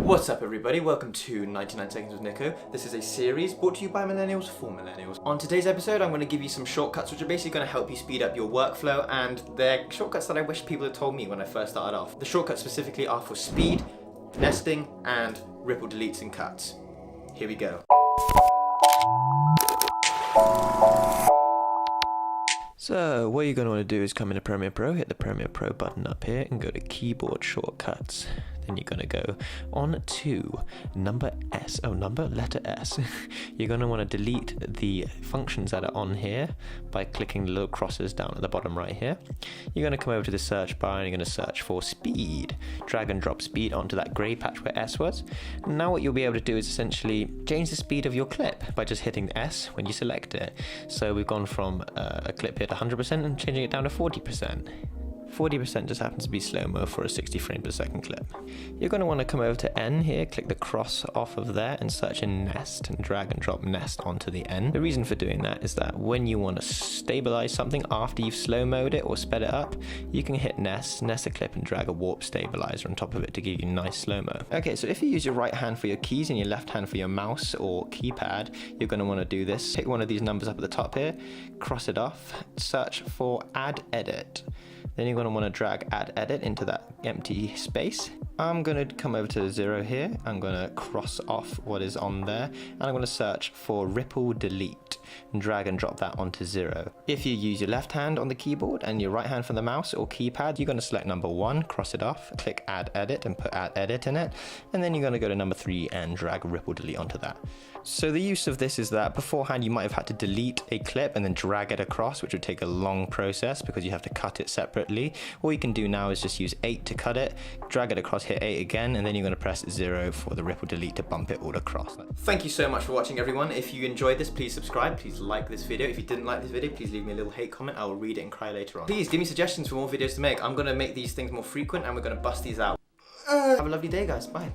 What's up everybody, welcome to 99 Seconds with Nico. This is a series brought to you by millennials for millennials. On today's episode I'm going to give you some shortcuts which are basically going to help you speed up your workflow, and they're shortcuts that I wish people had told me when I first started off. The shortcuts specifically are for speed, nesting, and ripple deletes and cuts. Here we go. So what you're going to want to do is come into Premiere Pro, hit the Premiere Pro button up here and go to keyboard shortcuts. Then you're going to go on to letter S. You're going to want to delete the functions that are on here by clicking the little crosses down at the bottom right here. You're going to come over to the search bar and you're going to search for speed. Drag and drop speed onto that grey patch where S was. Now what you'll be able to do is essentially change the speed of your clip by just hitting S when you select it. So we've gone from a clip here to 100% and changing it down to 40%. 40% just happens to be slow-mo for a 60 frame per second clip. You're going to want to come over to N here, click the cross off of there and search in nest and drag and drop nest onto the N. The reason for doing that is that when you want to stabilize something after you've slow-moed it or sped it up, you can hit nest a clip and drag a warp stabilizer on top of it to give you nice slow-mo. Okay, so if you use your right hand for your keys and your left hand for your mouse or keypad, you're going to want to do this. Pick one of these numbers up at the top here, cross it off, search for add edit. Then you're going to want to drag add edit into that empty space. I'm going to come over to 0 here. I'm going to cross off what is on there and I'm going to search for ripple delete and drag and drop that onto 0. If you use your left hand on the keyboard and your right hand for the mouse or keypad, you're going to select number 1, cross it off, click add edit and put add edit in it, and then you're going to go to number 3 and drag ripple delete onto that. So the use of this is that beforehand you might have had to delete a clip and then drag it across, which would take a long process because you have to cut it separately. All you can do now is just use 8 to cut it, drag it across, hit 8 again, and then you're going to press 0 for the ripple delete to bump it all across. Thank you so much for watching everyone. If you enjoyed this, please subscribe, please like this video. If you didn't like this video, please leave me a little hate comment. I will read it and cry later on. Please give me suggestions for more videos to make. I'm going to make these things more frequent and we're going to bust these out. Have a lovely day guys, bye.